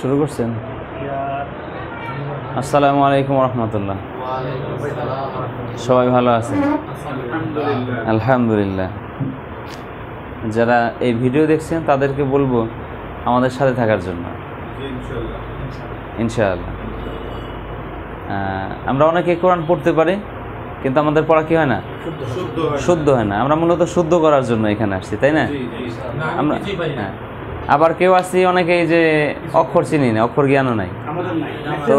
শুরু করছেন? আসসালামু আলাইকুম রহমতুল্লাহ। সবাই ভালো আছেন? আলহামদুলিল্লাহ। যারা এই ভিডিও দেখছেন তাদেরকে বলবো আমাদের সাথে থাকার জন্য, ইনশাআল্লাহ। আমরা অনেকে কোরআন পড়তে পারি, কিন্তু আমাদের পড়া কি হয় না, শুদ্ধ হয় না। আমরা মূলত শুদ্ধ করার জন্য এখানে আসছি, তাই না? আমরা হ্যাঁ, আবার কেউ আসছি অনেকেই যে অক্ষর চিনি না, অক্ষর জ্ঞানও নাই। তো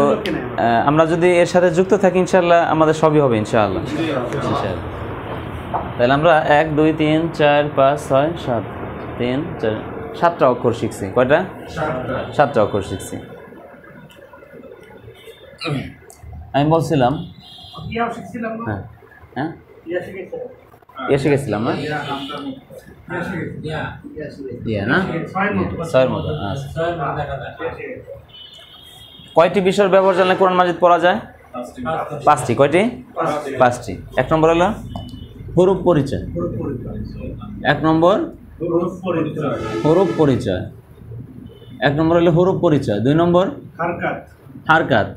আমরা যদি এর সাথে যুক্ত থাকি ইনশাআল্লাহ আমাদের সবই হবে ইনশাআল্লাহ। তাহলে আমরা 1 2 3 4 5 6 7 3 4 7টা অক্ষর শিখছি। কয়টা? 7টা অক্ষর শিখছি। আমি বলছিলাম হ্যাঁ হ্যাঁ এসে গেছিলাম না, না 6-এর মতো। কয়টি বিষয়ের ব্যবহার জানলে কোরআন মাজিদ পড়া যায়? 5টি। কয়টি? 5টি। 1 নম্বর হলো হরফ পরিচয়। 1 নম্বর হরফ পরিচয়। 1 নম্বর হলো হরফ পরিচয়। 2 নম্বর হারকাত।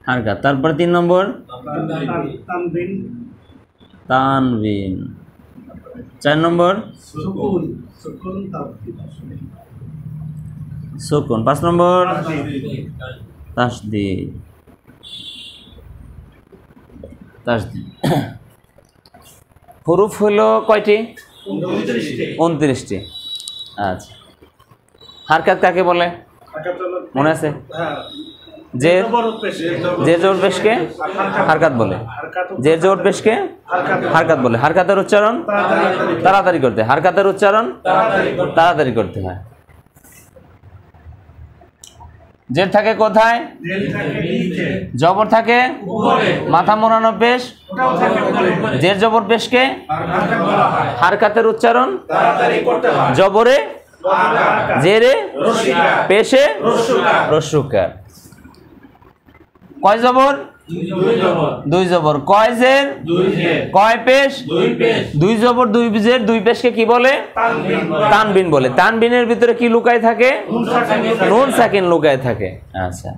হারকাত। তারপরে 3 নম্বর তানবিন। 4 নম্বর সুকুন। 5 নম্বর তাসদীদ। হরফ হলো কয়টি? 29টি। আচ্ছা, হারকাত কাকে বলে মনে আছে? যে জোর পেশকে হারকাত বলে, যে জোর পেশকে হারকাত বলে। হারকাতের উচ্চারণ তাড়াতাড়ি করতে, হারকাতের উচ্চারণ তাড়াতাড়ি করতে হয়। জের থাকে কোথায়? জবর থাকে মাথা মোড়ানো পেশ। জের জবর পেশকে হারকাতের উচ্চারণ জবরে, জেরে, পেশে রস্যকার। কয় জবর? 2 জবর। কয় জের? কয় পেশ? 2 জবর 2 জের 2 পেশকে কি বলে? তানবিন বলে। তানবিনের ভিতরে কি লুকায় থাকে? নুন সাকিন লুকায় থাকে। আচ্ছা,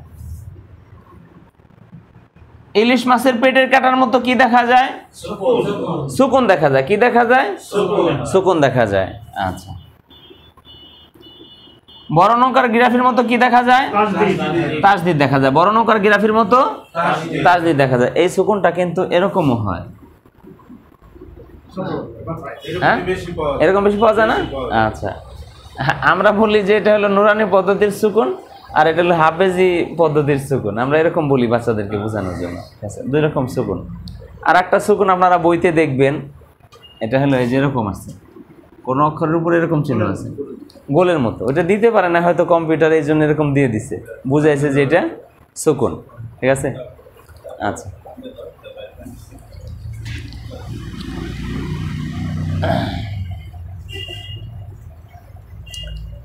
ইলিশ মাছের পেটের কাটার মতো কি দেখা যায়? সুকুন দেখা যায়। কি দেখা যায়? সুকুন দেখা যায়। আচ্ছা, বড় নৌকার গিরাফির মতো কি দেখা যায়? তাসদীদ দেখা যায়। বড় নৌকার গিরাফির মতো তাসদীদ দেখা যায়। এই সুকুনটা কিন্তু এরকমও হয়, হ্যাঁ, এরকম বেশি পাওয়া যায় না? আচ্ছা, আমরা বলি যে এটা হলো নুরানি পদ্ধতির সুকুন, আর এটা হলো হাফেজি পদ্ধতির সুকুন। আমরা এরকম বলি বাচ্চাদেরকে বোঝানোর জন্য। আচ্ছা, 2 রকম সুকুন। আর একটা সুকুন আপনারা বইতে দেখবেন, এটা হলো এই যে এরকম আছে, কোন অক্ষরের উপরে এরকম চিহ্ন আছে গোলের মতো। ওটা দিতে পারে না হয়তো কম্পিউটার, এই জন্য এরকম দিয়ে দিছে, বুঝাইছে যে এটা সুকুন। ঠিক আছে? আচ্ছা,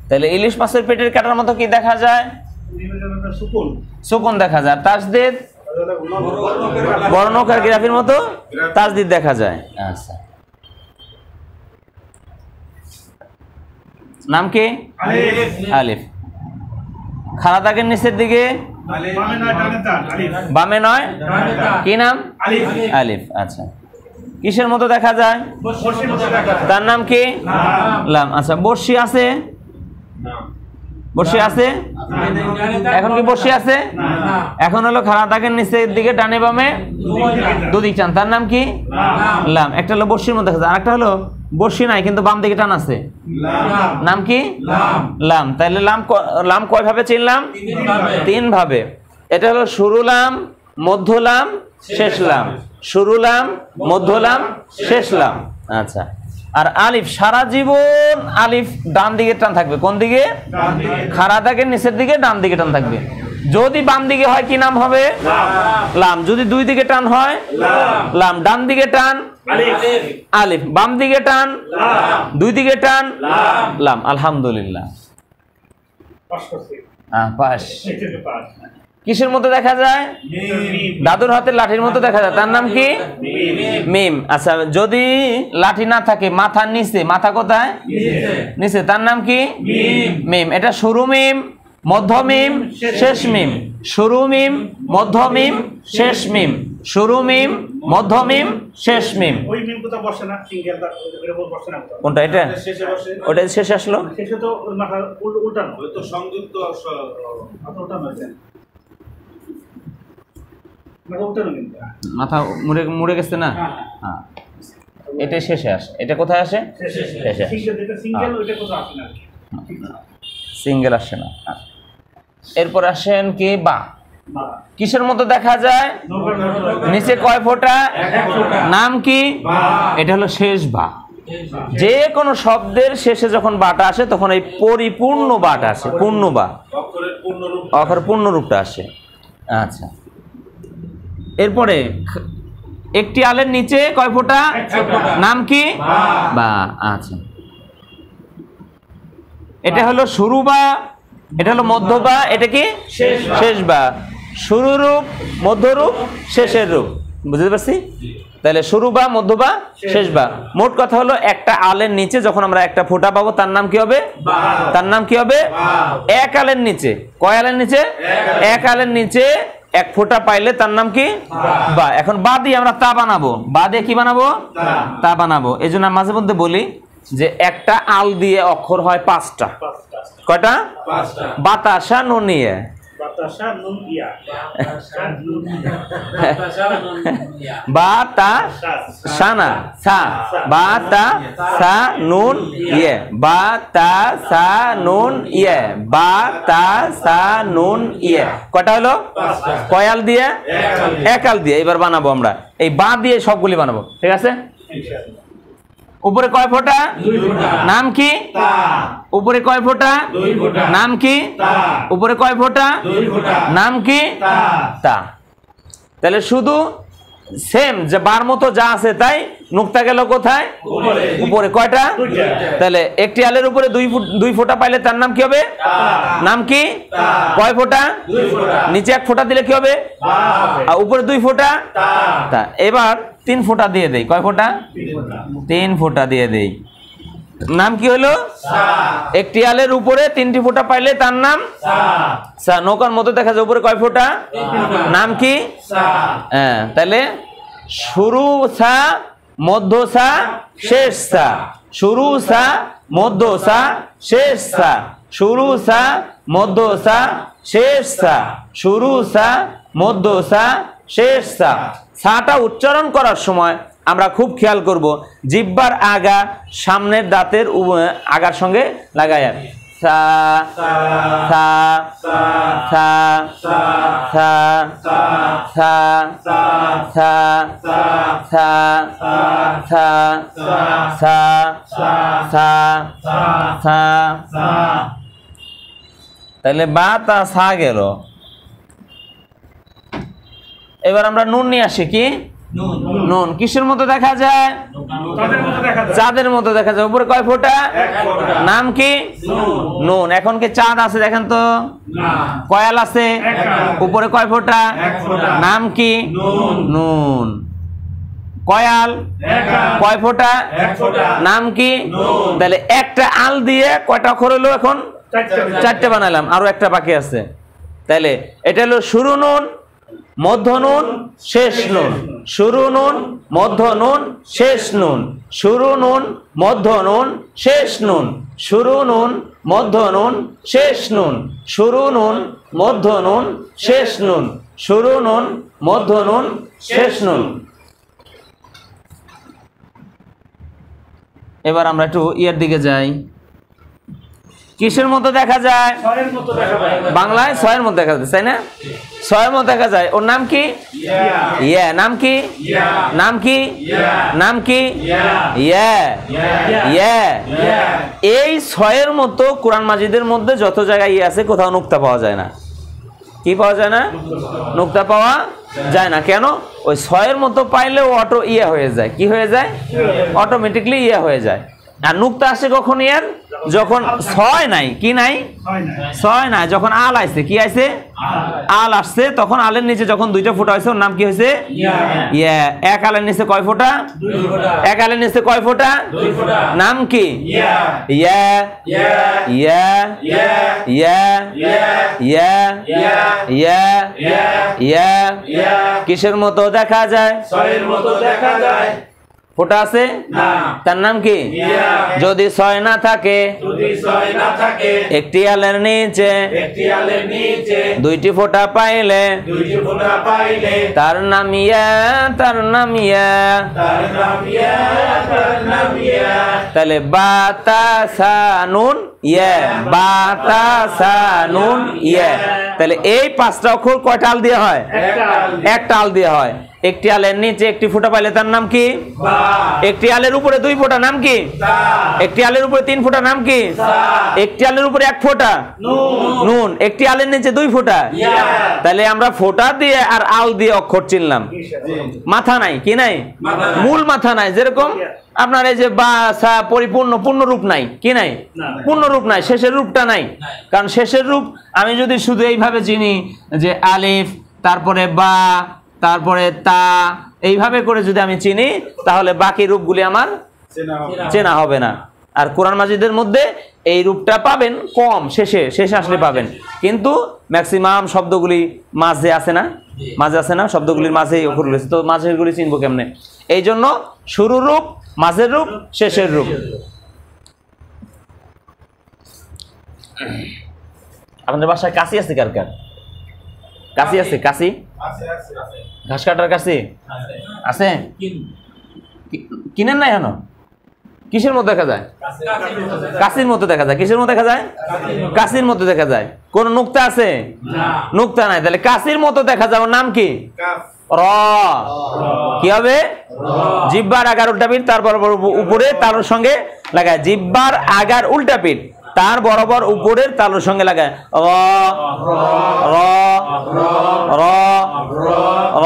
তাহলে ইলিশ মাছের পেটের কাটার মতো কি দেখা যায়? সুকুন দেখা যায়। তাসদীদ বড় নৌকার গিরাফির মতো তাসদীদ দেখা যায়। আচ্ছা, নাম কি? আলিফ। খাড়া দাগের নিচের দিকে বামে নয়, কি নাম? আলিফ। আচ্ছা, কিসের মতো দেখা যায়? তার নাম কি? লাম। আচ্ছা, বর্ষি আছে? বর্ষি আছে? এখন কি বর্ষি আছে? এখন হলো খাড়া দাগের নিচের দিকে ডানে বামে দুদিক টান, তার নাম কি? লাম। একটা হলো বর্ষির মতো দেখা যায়, আরেকটা হলো বর্ষি নাই কিন্তু বাম দিকে টান আছে, নাম কি? লাম। তাহলে লাম কয় ভাবে চিনলাম? 3 ভাবে। এটা হলো শুরু লাম, মধ্য লাম, শেষ লাম। শুরু লাম, মধ্য লাম, শেষ লাম। আচ্ছা, আর আলিফ সারা জীবন আলিফ ডান দিকে টান থাকবে। কোন দিকে? খাড়া দাগের নিচের দিকে ডান দিকে টান থাকবে। যদি বাম দিকে হয় কি নাম হবে? লাম। যদি 2 দিকে টান হয় লাম। ডান দিকে টান আলিফ, বাম দিকে টান, 2 দিকে টান লাম। আলহামদুলিল্লাহ, পাস। কিসের মতো দেখা যায়? দাদুর হাতের লাঠির মতো দেখা যায়, তার নাম কি? মিম। আচ্ছা, যদি লাঠি না থাকে মাথার নিচে, মাথা কোথায়? নিচে, তার নাম কি? মিম। এটা শুরু মিম, মধ্য মিম, শেষ মিম। শুরু মিম, মধ্য মিম, শেষ মিম। শুরু মিম, মধ্য মিম, শেষ মিম। ওই মিম কোথা বসে না, সিঙ্গেলটা ওইটার উপর বসে না কোনটা? এটা শেষে বসে, ওটা শেষে আসলো, শেষে তো মাথা উল্টানো, ওই তো সংযুক্ত মাথা উল্টানো যায়, মাথা উল্টানো কিন্তু মাথা মুড়ে মুড়ে গেছে না। হ্যাঁ, এটা শেষে আসে। এটা কোথায় আসে? শেষে। সিঙ্গেল ওইটা কোথা আসে না, সিঙ্গেল আসে না। এরপর আসেন কি? বা। কিসের মতো দেখা যায়? নিচে কয় ফোঁটা? নাম কি? এটা হলো শেষ বা। যে কোনো শব্দের শেষে যখন বাটা আসে তখন এই পরিপূর্ণ বাটা আসে, পূর্ণ বা, অক্ষরের পূর্ণ রূপটা আসে। আচ্ছা, এরপরে একটি আলের নিচে কয় ফোঁটা? নাম কি? বা। আচ্ছা, এটা হলো শুরু বা, এটা হলো মধ্য বা, এটা কি? শেষ বা। শুরু রূপ, মধ্য রূপ, শেষের রূপ, বুঝতে পারছি? তাহলে শুরু বা, মধ্য বা, শেষ বা। মোট কথা হলো একটা আলের নিচে যখন আমরা একটা ফোঁটা পাবো তার নাম কি হবে? তার নাম কি হবে? এক আলের নিচে। কয় আলের নিচে? এক আলের নিচে এক ফোঁটা পাইলে তার নাম কি? বা। এখন বা দিয়ে আমরা তা বানাবো। বা দিয়ে কি বানাবো? তা বানাবো। এই জন্য মাঝে মধ্যে বলি যে একটা আল দিয়ে অক্ষর হয় 5টা। কয়টা? 5টা। বাতাসা নুনিয়া, বাতাসা নুন ইয়া, বাতাসানা সা, বাতাসা নুন ইয়ে, বাতাসা নুন ইয়ে, বাতাসা নুন ইয়ে। কয়টা হলো? কয় আল দিয়ে? এক আল দিয়ে। এবার বানাবো আমরা এই বা দিয়ে সবগুলি বানাবো, ঠিক আছে? উপরে কয় ফোঁটা? নাম কি? উপরে কয় ফোঁটা? নাম কি? উপরে কয় ফোঁটা? নাম কি? তা। তাহলে শুধু সেম যে বার মতো যা আছে তাই, নুক্তা গেল কোথায়? উপরে। কয়টা? তাহলে একটি আলের উপরে দুই ফোঁটা পাইলে তার নাম কি হবে? নাম কি? কয় ফোঁটা? নিচে এক ফোঁটা দিলে কি হবে? আর উপরে 2 ফোঁটা তা। এবার 3 ফোঁটা দিয়ে দেই। কয় ফোঁটা? 3 ফোঁটা দিয়ে দেই। নাম কি হলো? একটি আলের উপরে 3টি ফোঁটা পাইলে তার নাম সা। নৌকার মতো দেখা যায়, উপরে কয় ফোঁটা? নাম কি? হ্যাঁ, তাহলে শুরু সা, মধ্য সা, শেষ সা। শুরু সা, মধ্য সা, শেষ সা। শুরু সা, মধ্য সা, শেষ সা। শুরু সা, মধ্য সা, শেষ সা। সাটা উচ্চারণ করার সময় আমরা খুব খেয়াল করব জিহ্বার আগা সামনের দাঁতের আগার সঙ্গে লাগায়। সা সা সা সা সা সা সা সা সা সা সা। তাহলে বা তা সা গেল। এবার আমরা নুন নিয়ে আসি। কি? নুন। কিসের মতো দেখা যায়? চাঁদের মতো দেখা যায়। উপরে কয় ফোঁটা? নাম কি? নুন। এখন কি চাঁদ আছে? দেখেন তো। কয়াল আছে? উপরে কয় ফোঁটা? নাম কি? নুন। কয়াল কয় ফোঁটা? নাম কি? তাহলে একটা আল দিয়ে কয়টা অক্ষর হলো? এখন 4টে বানালাম, আরো একটা বাকি আছে। তাহলে এটা হলো শুরু নুন, মধ্য নুন, শেষ নুন। শুরু নুন, মধ্য নুন, শেষ নুন। শুরু নুন, মধ্য নুন, শেষ নুন। শুরু নুন, মধ্য নুন, শেষ নুন। শুরু নুন, মধ্য নুন, শেষ নুন। শুরু নুন, মধ্য নুন, শেষ নুন। এবার আমরা একটু ইয়ের দিকে যাই। কিসের মতো দেখা যায়? বাংলায় 6-এর মতো দেখা যায়, তাই না? 6-এর মতো দেখা যায়। ওর নাম কি? ইয়া। নাম কি? নাম কি? নাম কি? ইয়া ইয়া। এই 6-এর মতো কোরআন মাজিদের মধ্যে যত জায়গায় ইয়ে আছে কোথাও নুক্তা পাওয়া যায় না। কি পাওয়া যায় না? নুক্তা পাওয়া যায় না। কেন? ওই 6-এর মতো পাইলে অটো ইয়া হয়ে যায়। কি হয়ে যায়? অটোমেটিকলি ইয়া হয়ে যায়। আর নুক্তা আসে কখন? ইয়ার যখন ছয় নাই, কি নাই, ছয় নাই, যখন আল আইছে, কি আইছে, আল আসছে, তখন আলের নিচে যখন দুইটা ফোঁটা হয়েছে, ওর নাম কি হয়েছে, ইয়া। এক আলের নিচে কয় ফোঁটা, এক আলের নিচে কয় ফোঁটা, নাম কি, ইয়া ইয়া ইয়া ইয়া ইয়া ইয়া ইয়া। কিসের মতো দেখা যায়, ছয়ের মতো দেখা যায়, ফোঁটা আছে, তার নাম কি, যদি ছয় না থাকে, যদি ছয় না থাকে, একটি আলের নিচে, একটি আলের নিচে দুইটি ফোঁটা পাইলে, দুইটি ফোঁটা পাইলে, তার নাম ইয়া, তার নাম ইয়া। তার নাম ইয়া, তার নাম ইয়া। তাহলে বাতাসানুন ইয়া, বাতাসানুন ইয়া। তাহলে এই পাঁচটা অক্ষর কয়টা আল দিয়ে হয়, একটা আল দিয়ে হয়। একটি আলের নিচে একটি ফোঁটা পাইলে তার নাম কি, একটি আলের উপরে দুই ফোঁটা নাম কি, একটি আলের উপরে তিন ফোঁটা নাম কি, একটি আলের উপরে এক ফোঁটা নুন, একটি আলের নিচে দুই ফোঁটা। তাহলে আমরা ফোঁটা দিয়ে আর আল দিয়ে অক্ষর চিনলাম, মাথা নাই, কি নাই, মূল মাথা নাই। যেরকম আপনার এই যে বা সা পরিপূর্ণ, পূর্ণ রূপ নাই, কি নাই, পূর্ণ রূপ নাই, শেষের রূপটা নাই। কারণ শেষের রূপ আমি যদি শুধু এইভাবে চিনি যে আলিফ, তারপরে বা, তারপরে তা, এইভাবে করে যদি আমি চিনি, তাহলে বাকি রূপগুলি আমার চেনা হবে না। আর কোরআন মাজিদের মধ্যে এই রূপটা পাবেন কম, শেষে শেষে আসলে পাবেন, কিন্তু ম্যাক্সিমাম শব্দগুলি মাঝে আছে না, মাঝে আছে না, শব্দগুলির মাঝেই অক্ষর রয়েছে, তো মাঝের গুলি চিনবো কেমনে? এই জন্য শুরুর রূপ, মাঝের রূপ, শেষের রূপ। আপনাদের বাসায় কাশি আছে কার কার? কাশি আছে, কাশি, ঘাস কাটার কাশি আছে, কিনেন না এখনো? কিসের মধ্যে দেখা যায়, কাশির মতো দেখা যায়। কিসের মতো দেখা যায়, কাশির মতো দেখা যায়। কোন নুক্তা আছে, নুক্তা নাই। তাহলে কাশির মতো দেখা যায়, ওর নাম কি, র। কি হবে, জিহ্বার আগার উল্টা পিঠ তার বরাবর উপরে তালুর সঙ্গে লাগায়, জিহ্বার আগার উল্টা পিঠ তার বরাবর উপরের তালুর সঙ্গে লাগায়, র র র র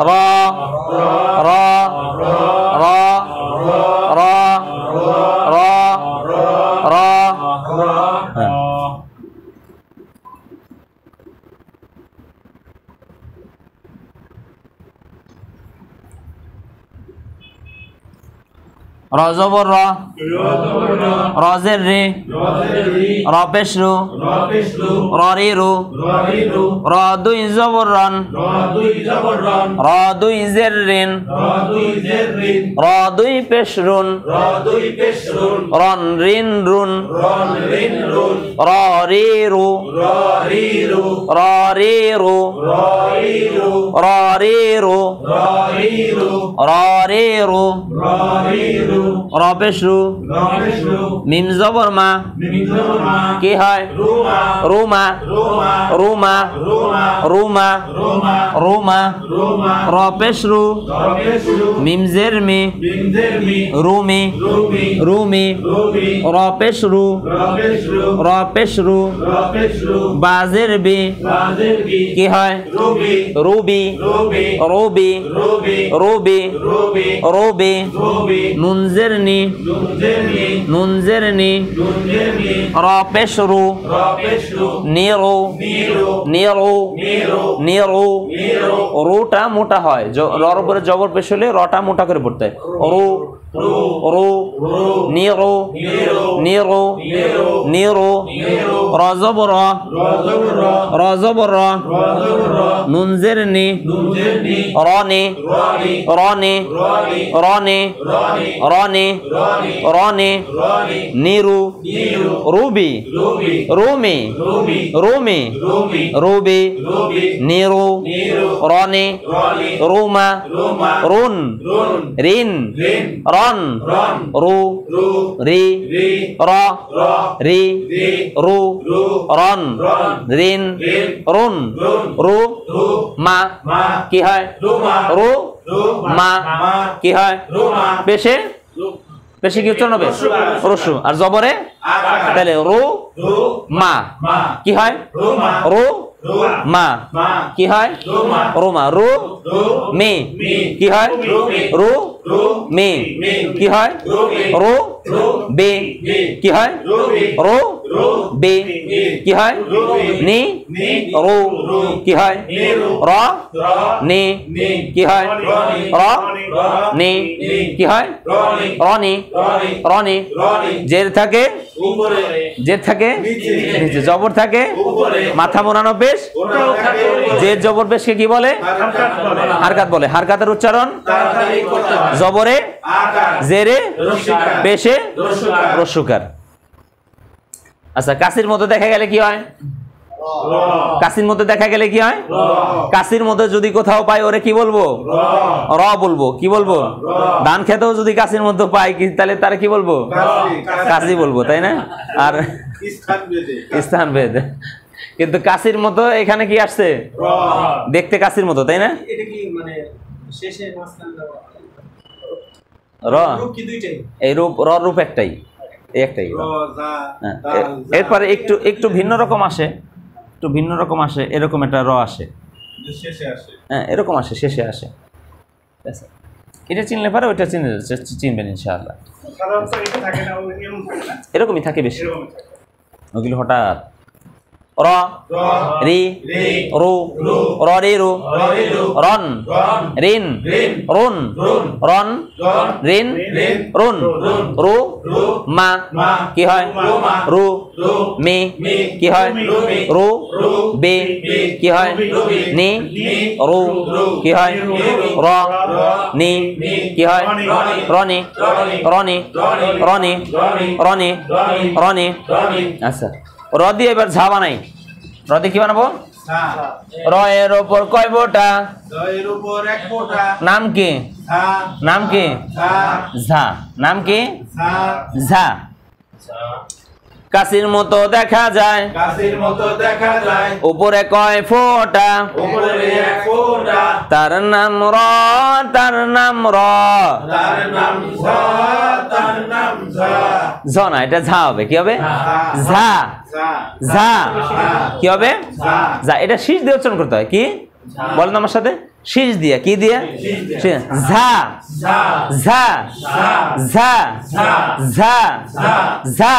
র র র র র র। রজবর র, রজের রে, রপেশ রু, রি রু, র দুই জবর রন, র দুই জের রিন, র দুই পেশ রুন, রন রিন রুন, র রি রু, র রি রু, র রি রু, র রি রু, রপেশ রু, মিম জবর মা, কি হয়, রুমা, রুমা, রুমা, রুমা, রপেশ রু, মিম জের মি, রুমি, রুমি, রপেশ রু, রপেশ রু, বাজের বি, কি হয়, রুবি, রুবি, রুবি, রুবি, নুনজের নি, নুনজের নি, রপেশ রু, নিরু, নিরু, নিরু। রুটা মোটা হয়, রর উপরে জবর পেশ হলে রটা মোটা করে পড়তে হয়। রু, রু, নিরু, নিরু, নিরু। রজবর, রজবর, নুনজের নি, রনি, রনি, রনি, রনি, রনি, নিরু, রুবি, রুমি, রুমি, রুবি, নিরু, রনি, রুমা, রুন, রিন, রন, রু, রি, র, রি, রু, রন, রিন, রুন, রু, মা, কি হয়, রু, মা, কি হয়, পেশে, পেশে কি উচ্চারণ হবে, রসু। আর জবরে, তাহলে রু, মা, কি হয়, রু, মা, কি হয়, রুমা, রু, মি, কি হয়, রু, মে কি হয় রো বে কি হয় রো বে কি হয় নি রো কি হয় র নি কি হয় র নি কি হয় রনি রনি জের থাকে জের থাকে নিচে জবর থাকে মাথা মোড়ানো পেশ জের জবর পেশকে কি বলে হারকাত বলে হারকাতের উচ্চারণ জবরে জেরে পেশে রস্যকার আচ্ছা কাসির মধ্যে দেখা গেলে কি হয় কাসির মধ্যে দেখা গেলে কি হয় কাসির মধ্যে যদি কোথাও পাই ওরে কি বলবো র বলবো কি বলবো ধান খেতেও যদি কাসির মধ্যে পাই কি তাহলে তারা কি বলবো কাসি বলবো তাই না আর স্থান ভেদ কিন্তু কাসির মতো এখানে কি আসছে দেখতে কাসির মতো তাই না এটা কি মানে শেষে মাঝখানে র এই রূপ র রূপ একটাই একটাই এরপরে একটু একটু ভিন্ন রকম আসে একটু ভিন্ন রকম আসে এরকম একটা র আসে হ্যাঁ এরকম আসে শেষে আসে এটা চিনলে পারে ওইটা চিনবেন ইনশাআল্লাহ এরকমই থাকে বেশি ওগুলো হঠাৎ র রি রু র রে রু রন রিন রুন রন রিন রুন রু মা কি হয় রু মে কি হয় রু বে কি হয় নি রু কি হয় র নি কি হয় রনি রনি রনি রনি রনি আচ্ছা র দিয়ে এবার ঝা বানাই র দিয়ে কি বানাবো র এর উপর কয় ফোঁটা নাম কি নাম কি ঝা নাম কি ঝা কাসির মতো দেখা যায় উপরে কয় ফোঁটা তার নাম র তার নাম র ঝ না এটা ঝা হবে কি হবে ঝা ঝা কি হবে ঝা এটা শীষ দিয়ে উচ্চারণ করতে হয় কি বলেন আমার সাথে শীষ দিয়া কি দিয়া ঝা ঝা ঝা ঝা ঝা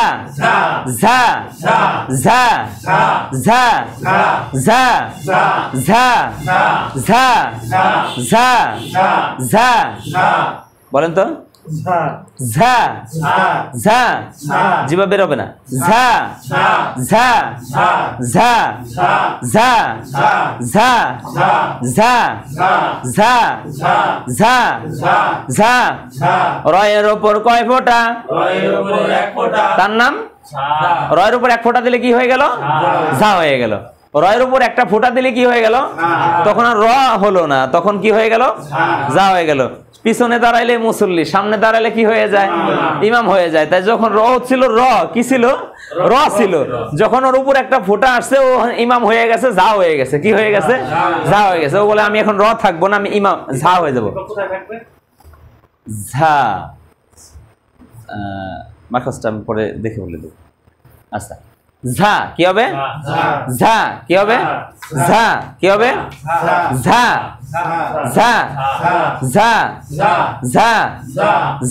ঝা ঝা ঝা ঝা ঝা ঝা ঝা ঝা বলেন তো ঝা ঝা জিবা বের হবে না ঝা ঝা ঝা ঝা ঝা ঝা ঝা ঝা ঝা রয়ের ওপর কয় ফোঁটা তার নাম রয়ের উপর এক ফোঁটা দিলে কি হয়ে গেল ঝা হয়ে গেল রয়ের উপর একটা ফোঁটা দিলে কি হয়ে গেল তখন আর র হলো না তখন কি হয়ে গেল যা হয়ে গেল পিছনে দাঁড়াইলে মুসল্লি সামনে দাঁড়াইলে কি হয়ে যায় ইমাম হয়ে যায় তাই যখন র ছিল র কি ছিল র ছিল যখন ওর উপর একটা ফোঁটা আসছে ও ইমাম হয়ে গেছে যা হয়ে গেছে কি হয়ে গেছে যা হয়ে গেছে ও বলে আমি এখন র থাকবো না আমি ইমাম ঝা হয়ে যাবো ঝা মাখসটা আমি পরে দেখে বলে দেবো আচ্ছা ঝা কি হবে ঝা কি হবে ঝা কি হবে ঝা ঝা ঝা ঝা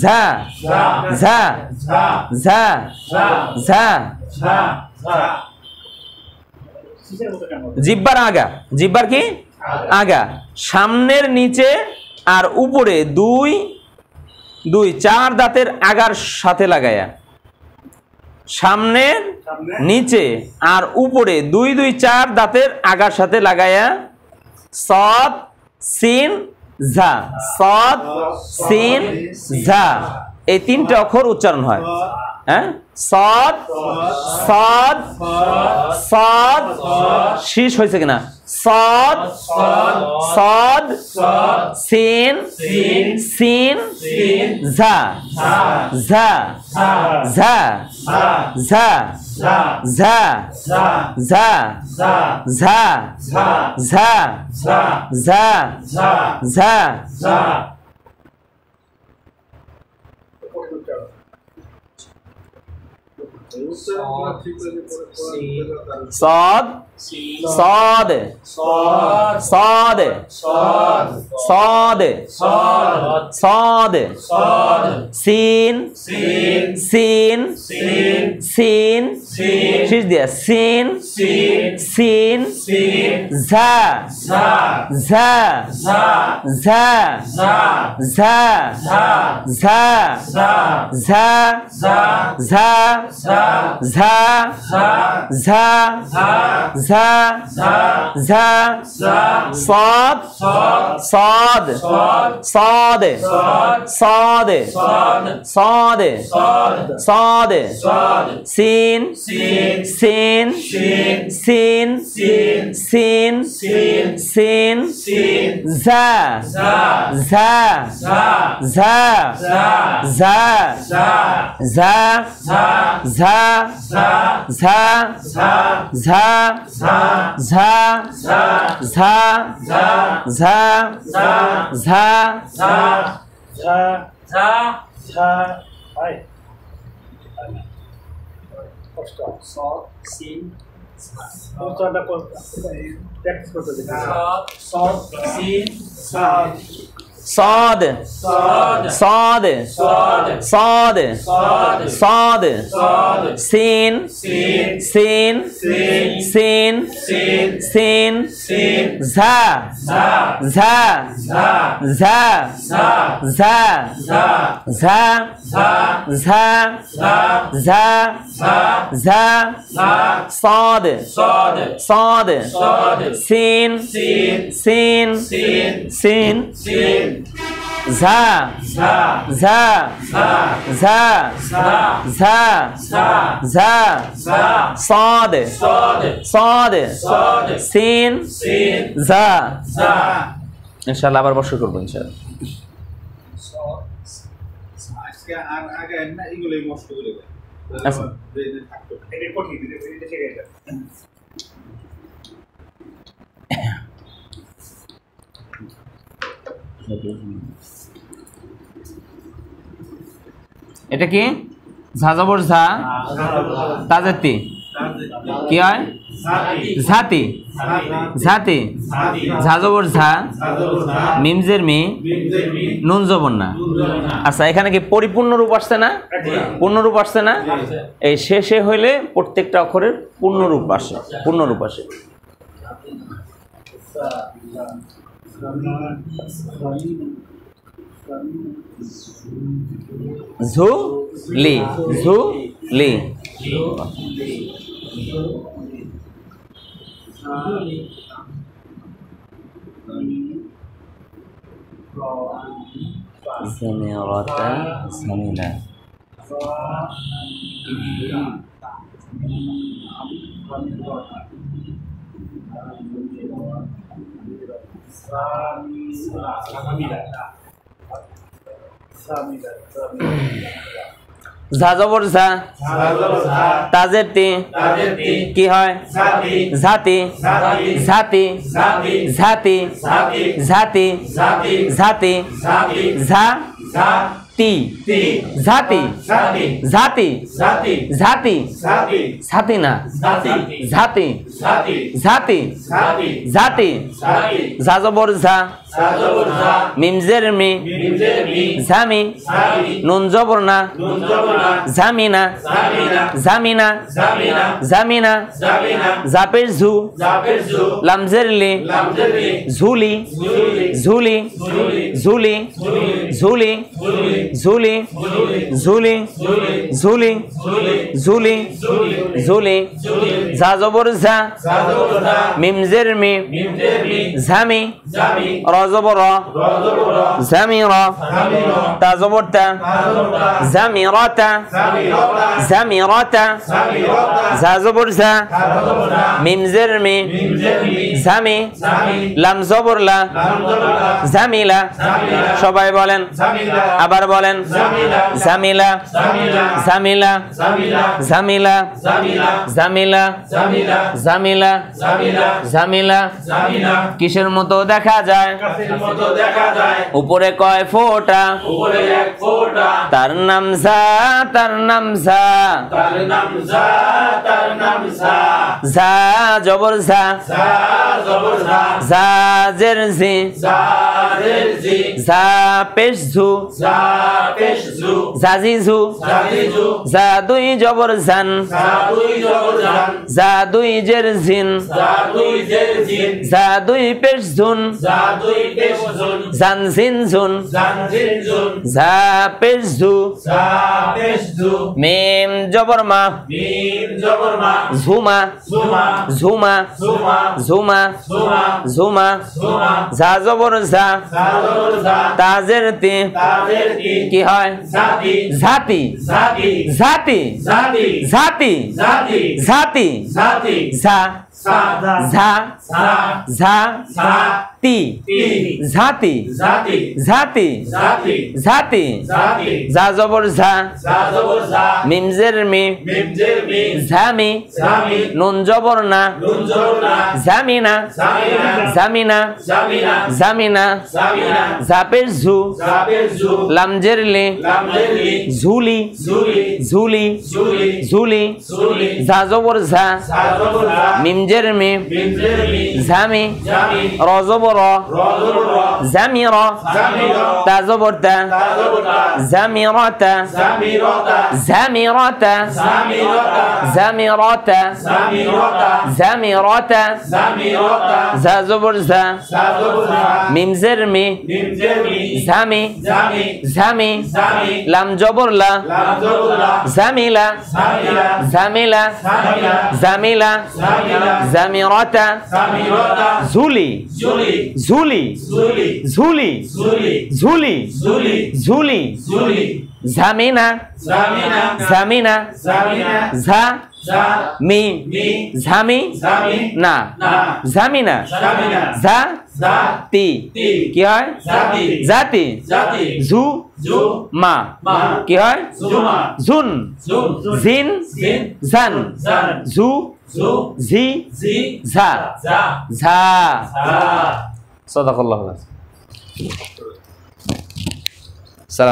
ঝা ঝা ঝা ঝা জিহ্বার আগা জিহ্বার কি আগা সামনের নিচে আর উপরে দুই দুই চার দাঁতের আগার সাথে লাগায়া সামনের নিচে আর উপরে দুই দুই চার দাঁতের আগার সাথে লাগায়া সদ সিন ঝা সদ সিন ঝা এই তিনটা অক্ষর উচ্চারণ হয় হ্যাঁ সদ সদ সদ শীষ হয়েছে কিনা সদ সদ scene scene Jha Jha Jha Jha Jha Jha Jha Jha Jha Jha صاد صاد صاد صاد صاد سين سين سين شيش ديا سين سين زا زا زا زا زا زا زا زا زا زا زا صاد صاد صاد صاد صاد صاد سين سين سين سين سين زا زا زا زا زا زا زا زا زا زا زا زا Jha I কষ্ট সব সিন উচ্চারণটা প্র্যাকটিস করতে দিন সব সিন সাদ صاد صاد صاد صاد سين سين سين سين زا زا زا زا زا زا زا زا صاد صاد سين سين سين زا زا زا زا زا صاد صاد سين زا ইনশাআল্লাহ আবার বর্ষ করব ইনশাআল্লাহ আজকে আর আগে না এগুলোই মস্ত করে দেয় আচ্ছা এটা কঠিন এটা শিখে এটা এটা কি ঝাজবর ঝা তাজেতি কি হয় ঝাতি ঝাতি ঝাজবর ঝা মিমজের মি নুন জবর না আচ্ছা এখানে কি পরিপূর্ণ রূপ আসছে না পূর্ণ রূপ আসছে না এই শেষে হইলে প্রত্যেকটা অক্ষরের পূর্ণ রূপ আসে পূর্ণ রূপ আসে ঝু লি ঝু লি زميرة زميلة ঝাজবর ঝা তাজের তি কি হয় ঝাতি ঝাতি ঝাতি ঝাতি ঝাতি ঝা তি ঝাতি ঝাতি ঝাতি ঝাতি না ঝাতি ঝাতি ঝাতি ঝাজবর ঝা মিমজের মি ঝামি নুন জবর না ঝামিনা ঝামিনা ঝামিনা জাপের ঝু লামজের লি ঝুলি ঝুলি ঝুলি ঝুলি ঝুলি ঝুলি ঝুলি ঝুলি ঝুলি ঝাজবর ঝা মিমজের মি ঝামি রজবর জামিরা তাজবরতা জামিরাতা জামিরাতা ঝাজবর ঝা মিমজের মি ঝামি লাম জবর লা জামিলা সবাই বলেন আবার বলেন জামিলা জামিলা জামিলা জামিলা জামিলা জামিলা কিসের মতো দেখা যায় উপরে কয় ফোঁটা তার নাম জা, তার নাম জা, তার নাম জা, তার নাম জা, জা জবর জা, জা জবর জা, জা জের জি, জা জের জি, জা পেশ ঝু, জা পেশ জু, জাজি ঝু, জাজি জু, জা দুই জবর জান, জা দুই জবর জান, জা দুই জের জিন, জা দুই জের জিন, জা দুই পেশ ঝুন, জা দুই পেশ জুন, জান জিন ঝুন, জান জিন জুন, জা পেশ ঝু, জা পেশ জু, মিম জবর মা, মিম জবর মা, ঝুমা, জুমা, ঝুমা, জুমা, ঝুমা, জুমা, ঝুমা, জুমা, জা জবর জা, জা জবর জা, তাজের তি, তাদের কি হয়? জাতি, জাতি, জাতি, জাতি, জাতি, জাতি, জাতি, জাতি, জাতি, ঝা, সা, ঝা, সা, ঝা, সা, তি, তি, জাতি, জাতি, জাতি, জাতি, জাতি, জাতি, জা জবর ঝা, জা জবর জা, মিম জের মি, মিম জের মি, ঝামি, জামি, নুন জবর না, নুন জবর না, জামিনা, জামিনা, জামিনা, জামিনা, জামিনা, জামিনা, জাপের ঝু, জাবের জু, লাম জের লি, লাম জের লি, ঝুলি, জুলি, ঝুলি, জুলি, ঝুলি, জুলি, জা জবর ঝা, সা জবর জা, মিম জের মি, মিম জের মি, ঝামি, জামি, র জবর র, র জবর র, জামির, জামির, তা জবর তা, তা জবর তা, জামিরতা, জামিরতা, জামিরতা, জামিরতা, জামিরতা, জামিরতা, জামিরতা, জামিরতা, জা জবর জা, সা জবর জা, মিম জের মি, মিম জের মি, ঝামি, জামি, ঝামি, জামি, লাম জবর লা, লাম জবর লা, জামিলা, জামিলা, জামিলা, জামিলা, জামিলা, জামিলা, জামিরতা, জামিরতা, ঝুলি, জুলি, ঝুলি, জুলি, ঝুলি, জুলি, ঝুলি, জুলি, ঝুলি, জুলি, জামিনা, জামিনা, জামিনা, জামিনা, ঝা, জা, মি, মি, ঝামি, জামি, না, না, জামিনা, জামিনা, ঝা, জা, তি, তি, কি হয়? জাতি, জাতি, জাতি, ঝু, জু, মা, মা, কি হয়? জুমা, জুন, জুন, জিন, জিন, জান, জান, ঝু, জু, ঝি, জি, ঝা, জা, ঝা। জা। সাদাকাল্লাহু আলাইহি।